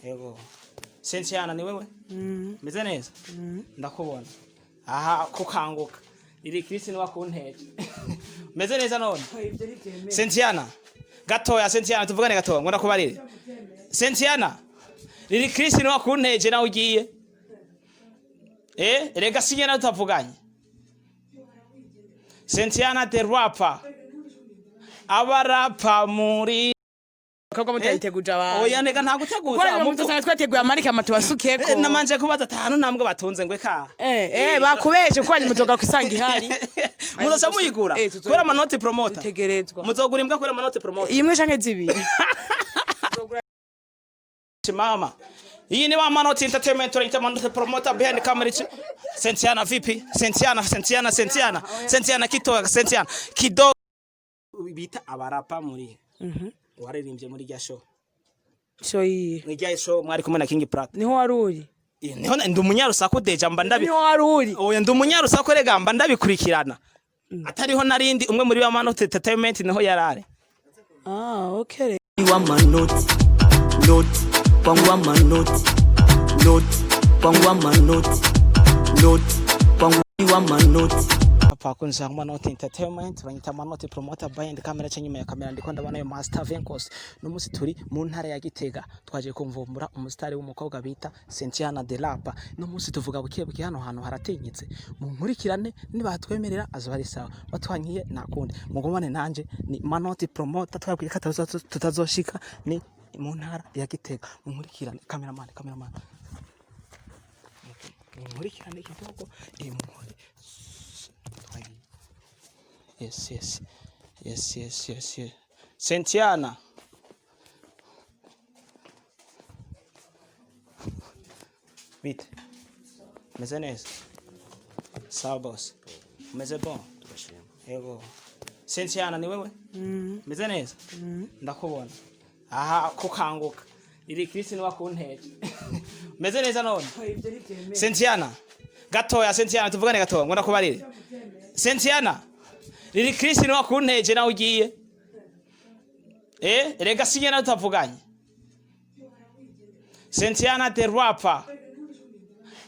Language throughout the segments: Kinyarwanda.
Yego. Sensiana ni wewe? Meze neza? Ndakubona. Aha kukanguka. Iri Chris ni wakunteje. Meze neza none? Sensiana. Gatoya Sensiana tuvugane gatoya ngo ndakubarire. Sensiana. Iri Chris ni wakunteje nawe ugiye. Rega sinye na tutavuganye. Sensiana the rapper. Abarapa muri Koko mutayiteguja abantu. Oya nega nta guteguza. Kuko mu tusanga twateguye Amarike amatuwasukeko. Namanje kubaza atanu nambwe batunze ngwe ka. Bakubeje kwanye muzoga kwisanga ihari. Muzosa muyigura. Kora manoti promoter. Tegerezwa. Muzogura imbwa kora manoti promoter. Imwe canke zibiri. Mama. Iyi ni wa manoti entertainment or manoti promoter behind the camera. Sensiana VP. Sensiana kitoga Sensiana. Kido bita abarapa muri. Waririmbye muri rya show. Show yi. Ni rya show mwari kumwe na King Plata. Niho waruri. Niho ndi umunyarusako deja mba ndabi. Niho waruri. Oya ndi umunyarusako rega mba ndabikurikirana. Atariho narindi umwe muri wa manoti entertainment niho yarare. Okay. Wa manoti. Noti. Pangwa manoti. Noti. Pangwa manoti. Noti. Pangwa manoti. Papa kunza manoti entertainment banyita manoti promoter behind the camera cyanyuma ya kamera ndiko ndabana yo master Venkos no musi turi mu ntara ya Gitega twaje kumvumbura umusitari w'umukobwa bita Sensiana de Lapa no musi tuvuga buke hano hano haratinyitse mu nkurikirane nibatwemerera azobari sawa batwanyiye nakundi mugomane nanje ni manoti promoter twabwiye tutazoshika ni mu ntara ya Gitega mu nkurikirane cameraman nkurikirane kidogo Yes. Sensiana. Vite. Meze neza. Sawa boss. Meze bon. Yego. Sensiana ni wewe? Meze neza? Ndakubona. Aha kukanguka. Iri Chris ni wakunteje. Meze neza none? Sensiana. Gatoya Sensiana tuvugane gatoya ngo ndakubarire. Sensiana. Iri Chris ni wakunteje nawe ugiye. Rega sinye na tutavuganye. Sensiana the rapper.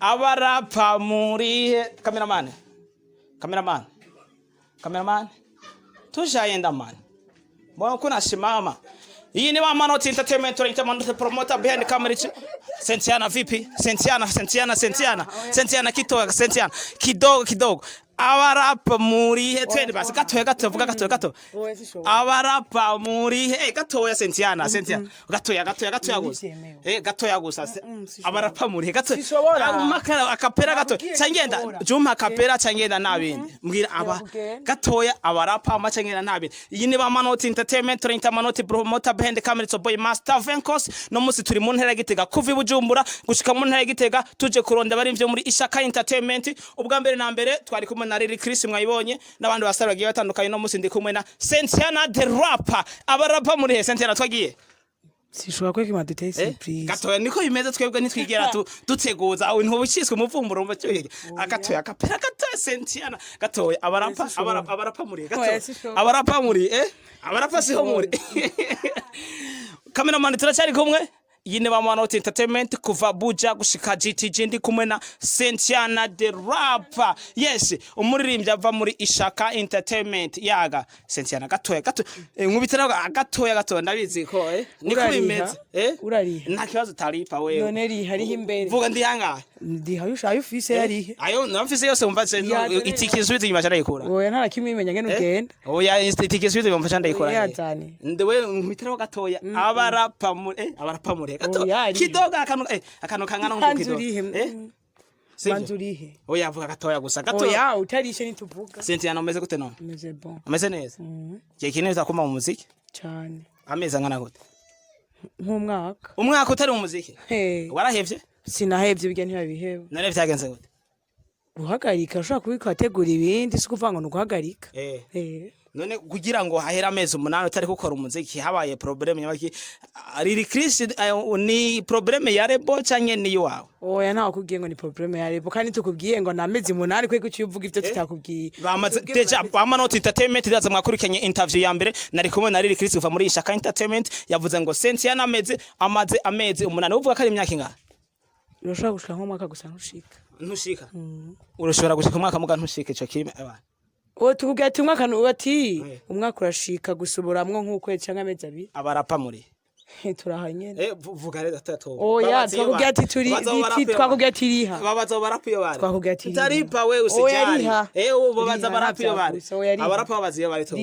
Abarapa muri cameraman. Tushayenda man. Mbona kuna simama. Iyi ni wa manoti entertainment or manoti promoter behind the camera. Sensiana VP. Sensiana kitoga Sensiana kidogo. Abarapa muri twende basi gatoya. Abarapa muri gatoya Sensiana gatoya gusa. Gatoya gusa. Abarapa muri gatoya. Amakara akapera gatoya. Cyangenda juma akapera cyangenda nabindi. Mbwira aba gatoya abarapa amacangenda nabindi. Iyi ni ba manoti entertainment or manoti promoter behind the camera boy master Venkos no musi turi mu ntara Gitega kuva ibujumbura gushika mu ntara Gitega tuje kuronda bari mvyo muri Ishaka entertainment ubwa mbere na mbere twari kumwe na Riri Chris mwayibonye nabandi basaragiye batandukanye no musi ndi kumwe na Sensiana the rapper abarapa muri Sensiana twagiye Sishobora kweka imaduteye surprise. Gatoya niko bimeze twebwe nitwigera duteguza aho nto buciswe umuvumburo mba cyo agatoya akapera gatoya Sensiana gatoya abarapa muri gatoya abarapa muri abarapa siho muri cameraman turacyari kumwe yine ba manoti entertainment kuva buja gushika GTG ndi kumwe na Sensiana the rapper. Yes umuririmbyi ava muri Ishaka entertainment yaga Sensiana gatoya nkubitira gatoya ndabizi ko niko bimeze urarihe nta kibazo taripa wewe none ri hariho imbere vuga ndi hanga ndi hayushayo ufise yarihe ayo namfise yose umva itiki switi nyuma ndayikura oya ntara kimimenya ngene ugenda oya itiki switi umva ndayikura yazane ndewe nkubitira gatoya abarapa muri gatoya kidoga akano kangana nkukidoga Manzurihe. Oya vuga gatoya gusa gatoya. Oya utarishe nituvuga. Sensiana umeze gute none? Meze bon. Ameze neza. Je kintu zakuma mu muziki? Cyane. Ameze ngana gute? Nk'umwaka. Umwaka utari mu muziki? Warahevye? Sinahevye bijya ntibabiheba. None vyagenze gute? Guhagarika ushaka kubikategura ibindi sikuvanga no guhagarika. none kugira ngo hahera amezi 8 utari gukora umuziki habaye problème nyabaki riri Chris ni problème ya rebo canke ni wawe oya ntawe kubwiye ngo ni problème ya rebo kandi tukubwiye ngo namezi 8 kwego cyuvuga ivyo tutakubwiye bamaze deja manoti entertainment ndaza mwakurikanye interview ya mbere nari kumwe na riri Chris uva muri Ishaka Entertainment yavuze ngo Cynthia amaze amezi 8 uvuga ko ari imyaka ingana urashobora gushika nko mwaka gusa ntushika urashobora gushika umwaka muga ntushike cyo kimwe abana tukubwiye ati umwaka ati umwaka urashika gusuburamwo nk'ukwezi canke amezi 2 abarapa muri turahanye vuga rero atato oya twakubwiye ati twakubwiye ati riha babaza barapa iyo bari twakubwiye ati taripa we usijari ubu babaza barapa iyo bari abarapa babaza iyo bari to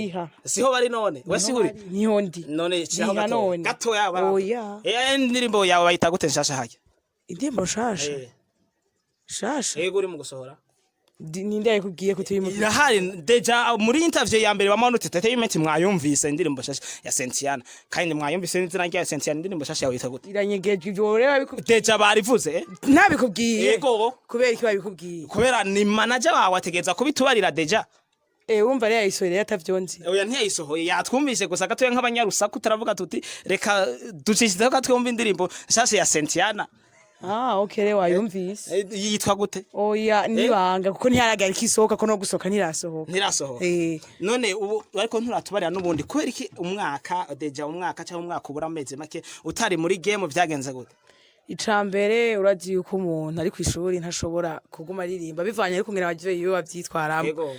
siho bari none we sihuri niho ndi none kiraho gato ya barapa oya indirimbo yawe bayita gute nshasha hake indirimbo shasha yego uri mu gusohora ninde yakubwiye ko turi mu irahari deja muri interview ya mbere bamanoti entertainment mwayumvise indirimbo shasha ya Cynthia kandi mwayumvise n'izina rya Cynthia indirimbo shasha yawita gute iranyegejwe ibyo ureba deja barivuze ntabikubwiye yego kubera iki babikubwiye kubera ni manager wawe ategeza kubitubarira deja wumva rero yayisohoreye atavyonzi oya ntiyayisohoye yatwumvise gusa gatoye nk'abanyarusaku turavuga tuti reka ducishizeho katwumva indirimbo shasha ya Cynthia okay rero wayumvise yitwa gute oya nibanga kuko ntiyaragarika isohoka ko no gusohoka ntirasohoka none ubu ariko nturatubarira nubundi kubera iki umwaka deja umwaka cyangwa umwaka ubura amezi make utari muri game vyagenze gute icambere urazi yuko umuntu ari kwishuri ntashobora kuguma aririmba bivanye ariko ngira abagiye iyo bavyitwaramo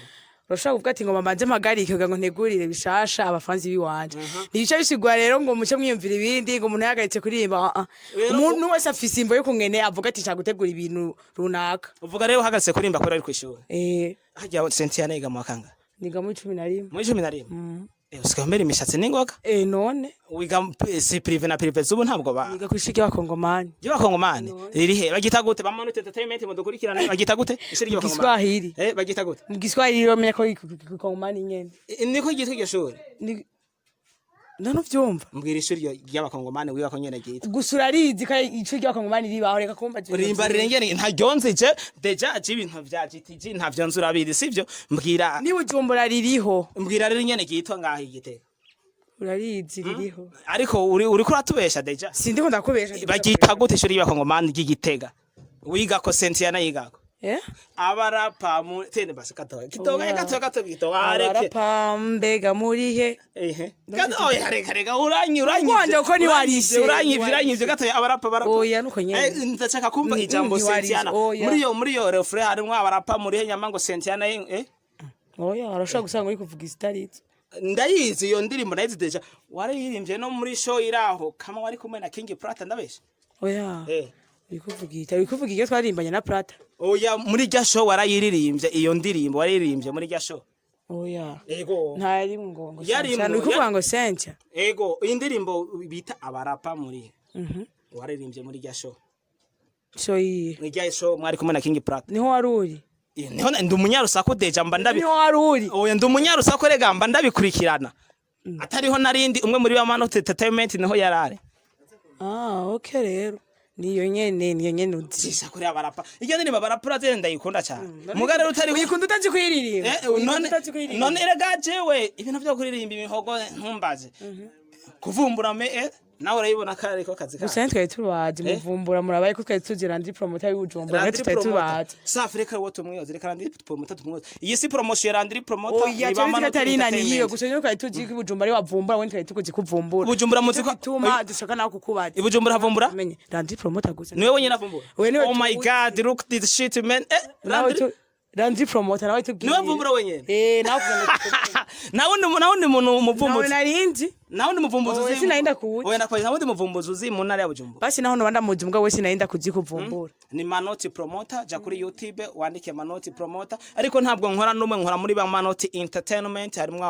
urashaka kuvuga ati ngo mamanze mpagarike ngo ntegurire bishasha abafanzi biwanje nibice bisigwa rero ngo muce mwiyumvira ibindi ngo umuntu yahagaritse kuririmba umuntu wese afise imbo yo kungene avuga ati ncagutegura ibintu runaka uvuga rero uhagaritse kuririmba kubera ari kwishuri hajya Cynthia niga mu kanga niga mu 11 mu 11 usikamera imishatsi ningoga none wiga si privé na privé zubu ntabwo ba niga kwishiki bakongomani riri he bagita gute bamanoti entertainment mu dukurikirana bagita gute ishuri ry'abakongomani bagita gute mu Giswahili rero menya ko kongomani nyene niko gitwa iryo shuri none uvyumva mbwira ishuri ry'abakongomani wiga ko nyene gitwa gusura arizi ka ishuri ry'abakongomani ribaho reka kumva rimba rirengene ntaryonzije deja ibintu vya GTG ntavyo nzurabiri sivyo mbwira ni Bujumbura ririho mbwira rero nyene gitwa ngaho igitega urarizi ririho ariko uri kuratubesha deja sindi ko ndakubesha bagita gute ishuri ry'abakongomani ry'igitega wiga ko Cynthia yigako abarapa mu tene basi gato abarapa mbega muri he gato reka uranyivye gato abarapa oya nuko nyene ndashaka kumva ijambo Cynthia muri yo refre harimwo abarapa muri he nyamango Cynthia oya arashaka gusanga uri kuvuga isitaritse ndayizi iyo ndirimbo nayizi deja warayirimbye no muri show iraho kama wari kumwe na King Plata ndabesha oya bikuvuga iyo twarimbanye na Plata oya muri rya show warayiririmbye iyo ndirimbo warayiririmbye muri rya show oya ego ntari ngo cyane ukuvuga ngo Cynthia ego iyi ndirimbo bita abarapa muri warayiririmbye muri rya show muri rya show mwari kumwe na King Plata niho waruri niho ndi umunyarusaku deja mba ndabi niho waruri oya ndi umunyarusaku rega mba ndabikurikirana atariho narindi umwe muri bamanoti entertainment niho yarare okay rero niyo nyene uzisha kuri abarapa iyo ndirimbo abarapa ndayikunda cyane mugare utari uyikunda utazi kwiririmba none rega jewe ibintu byo kuririmba imihogo ntumbaze kuvumbura nawe urayibona kare ko kazi gusa twari tubazi muvumbura murabaye ko twari tugira ndi promoter y'Ubujumbura twari tubazi Afrika wo tumwiyoze reka ndi promoter tumwiyoze iyi si promotion ya ndi promoter ibamana tarina niyo gusa nyoko twari tuzi ko Ubujumbura wavumbura wende twari tukuzi kuvumbura Ubujumbura muzi ko tuma dushaka nawe kukubaza Ubujumbura havumbura menye ndi promoter gusa niwe wenyine avumbura oh my god look this shit man Randi promoter nawe tubwiye niwe vumbura wenyene nawe ni muntu umuvumbuzi nawe ni muvumbuzi uzi sinaenda kuzi oya nakwaje nawe ndi muvumbuzi uzi mu ntara ya Bujumbura basi naho nobanda muzi mbwa wese naenda kuzi kuvumbura ni manoti promoter ja kuri YouTube wandike manoti promoter ariko ntabwo nkora numwe nkora muri ba manoti entertainment harimo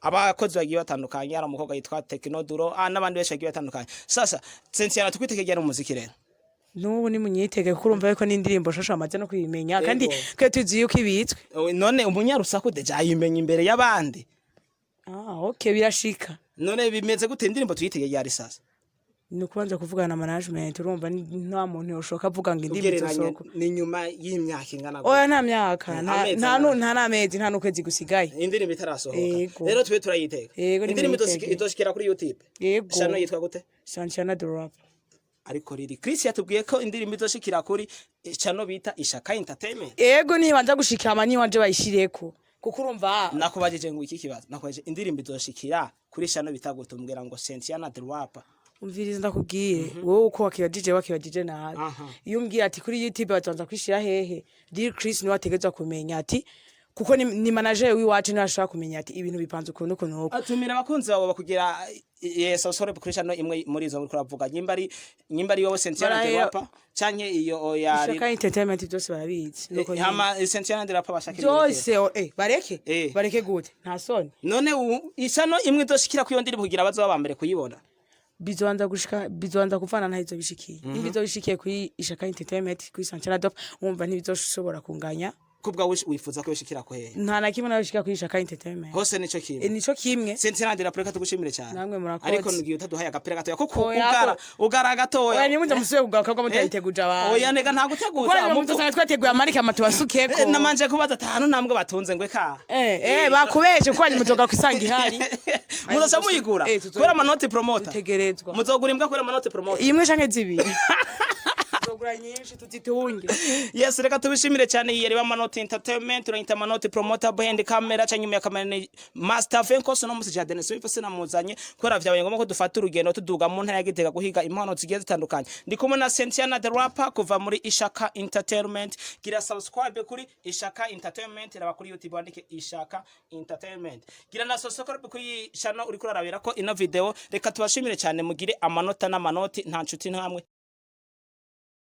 abakozi bagiye batandukanye hari umukobwa yitwa Teknoduro n'abandi benshi bagiye batandukanye sasa Cynthia tukwitekegera umuziki rero nubu ni munyitege kurumva yuko n'indirimbo shasha amaze no kwimenya kandi kwe tuzi yuko ibitswe none umunyarusaku deja yimenya imbere y'abandi okay birashika none bimeze gute indirimbo tuyitegeye yari sasa ni kubanza kuvugana na management urumva nta muntu yoshoka avuga ngo indimi zosoko ni nyuma y'imyaka ingana oya nta myaka nta n'amezi nta n'ukwezi gusigaye indirimbo itarasohoka rero tube turayiteka indirimbo izoshikira kuri YouTube shano yitwa gute Sanchana the Rap ariko riri Chris yatubwiye ko indirimbo izoshikira kuri chano bita Ishaka Entertainment yego nibanza gushikira amani wanje bayishireko kuko urumva nakubajije ngo iki kibazo nakubajije indirimbo izoshikira kuri chano bita gutumbwira ngo Sanchana the Rap umviriza ndakubwiye wowe uko wakibajije nabi iyo umbwiye ati kuri YouTube batanza kwishira hehe Dear Chris ni wategezwa kumenya ati kuko ni manager wiwacu nashaka kumenya ati ibintu bipanze ukuntu nuko atumira abakunzi babo bakugira sosore bukurishano imwe muri izo ngura vuga nyimbari wowe Sanchana the Rap canke iyo ya Ishaka Entertainment byose barabizi nuko hama Sanchana the Rap bashakira byose bareke gute nta soni none isano imwe izoshikira ku yo ndiri kugira abazo babambere kuyibona bizoanza kuvana na hizo bishikiye ibizo bishikiye kuri Ishaka Entertainment kuri Sanchana Dop umva ntibizoshobora kunganya kubwa wifuza ko yoshikira ko hehe nta na kimwe nabishika kuri Ishaka Entertainment hose nico kimwe nico kimwe Sanchana de la Preka tugushimire cyane namwe murakoze ariko ngiye utaduhaye agapira gatoya ko ugara gatoya oya nimunze musuye kugaruka ko mutayiteguja abantu oya nega nta guteguza mu mutosanga twateguye Amarike amatubasukeko namanje kubaza atanu nambwe batunze ngwe ka bakubeshe ko ari muzoga kwisanga ihari muzosa muyigura kora manoti promoter tegerezwa muzogura imbwa kora manoti promoter imwe canke zibiri nyinshi tuzitunge yes reka tubishimire cyane yeri ba manoti entertainment uranyita manoti promoter behind camera cyangwa ya camera ni master Venko no musi Jardin so ifose namuzanye kora vyabaye ngombwa ko dufata urugendo tuduga mu ntara yagitega guhiga impano zigiye zitandukanye ndi kumwe na Sanchana the Rapper kuva muri Ishaka Entertainment gira subscribe kuri Ishaka Entertainment raba kuri YouTube andike Ishaka Entertainment gira na subscribe kuri channel uri kurarabira ko ino video reka tubashimire cyane mugire amanota n'amanoti nta nshuti ntamwe